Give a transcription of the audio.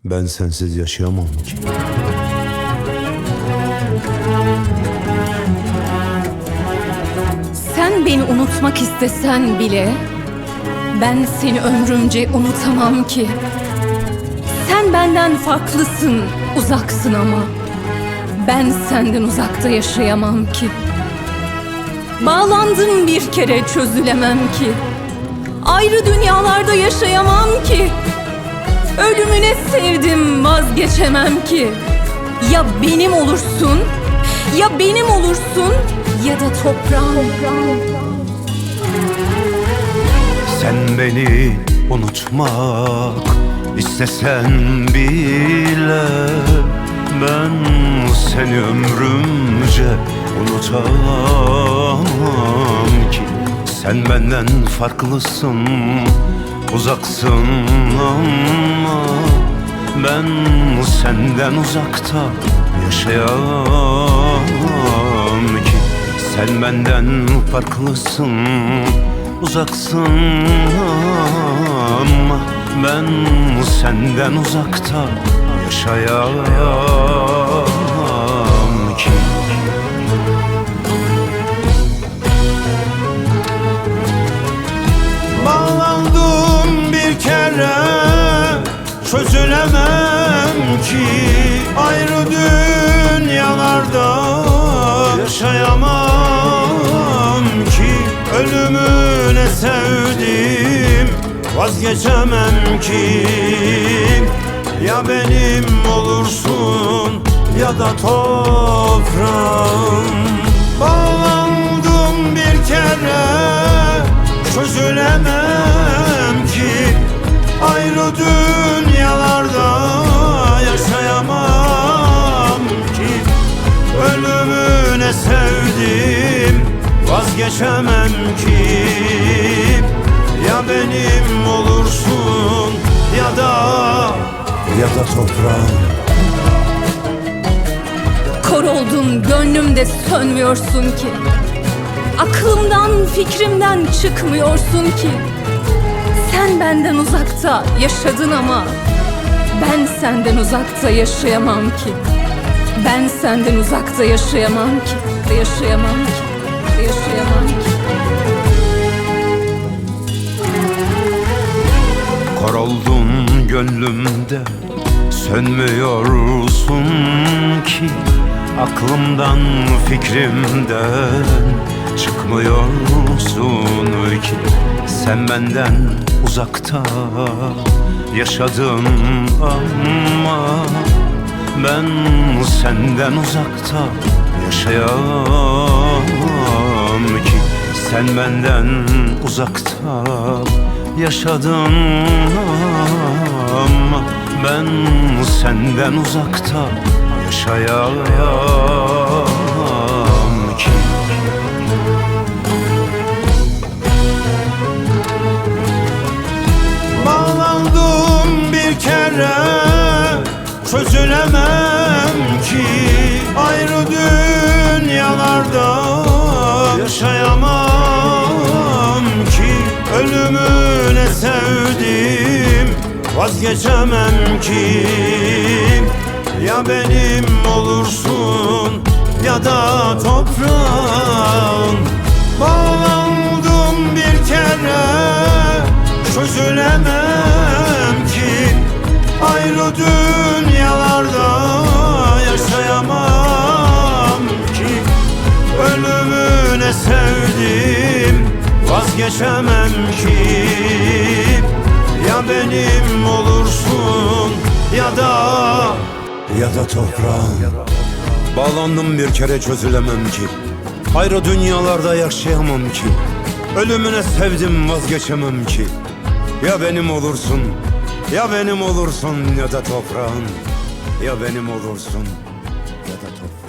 Ben sensiz yaşayamam ki. Sen beni unutmak istesen bile ben seni ömrümce unutamam ki. Sen benden farklısın, uzaksın ama ben senden uzakta yaşayamam ki. Bağlandım bir kere çözülemem ki. Ayrı dünyalarda yaşayamam ki. Ölümüne sevdim vazgeçemem ki. Ya benim olursun, ya benim olursun ya da toprağım. Sen beni unutmak istesen bile ben seni ömrümce unutamam ki. Sen benden farklısın, uzaksın ama ben senden uzakta yaşayamam ki. Sen benden farklısın, uzaksın ama ben senden uzakta yaşayamam ki. Bağlandım bir kere çözülemem ki. Ayrı dünyalarda yaşayamam ki. Ölümüne sevdim vazgeçemem ki. Ya benim olursun ya da toprağım. Bağlandım bir kere çözülemem ki. Ayrı dünyalarda yaşayamam ki. Ölümüne sevdim vazgeçemem ki. Ya benim olursun ya da toprağım. Kor oldun gönlümde sönmüyorsun ki. Aklımdan fikrimden çıkmıyorsun ki. Sen benden uzakta yaşadın ama ben senden uzakta yaşayamam ki. Ben senden uzakta yaşayamam ki. Yaşayamam ki. Yaşayamam ki. Kor oldun gönlümde sönmüyorsun ki. Aklımdan fikrimden çıkmıyorsun ki. Sen benden uzakta yaşadın ama ben senden uzakta yaşayamam ki. Sen benden uzakta yaşadın ama ben senden uzakta yaşayamam ki. Bağlandım bir kere çözülemem ki. Ayrı dünyalarda yaşayamam ki. Ölümüne sevdim vazgeçemem ki. Ya benim olursun ya da toprağın. Bağlandım bir kere çözülemem ki. Ayrı dünyalarda yaşayamam ki. Ölümüne sevdim vazgeçemem ki. Ya benim olursun ya da toprağım. Bağlandım bir kere çözülemem ki. Ayrı dünyalarda yaşayamam ki. Ölümüne sevdim vazgeçemem ki. Ya benim olursun ya benim olursun ya da toprağın. Ya benim olursun ya da toprağın.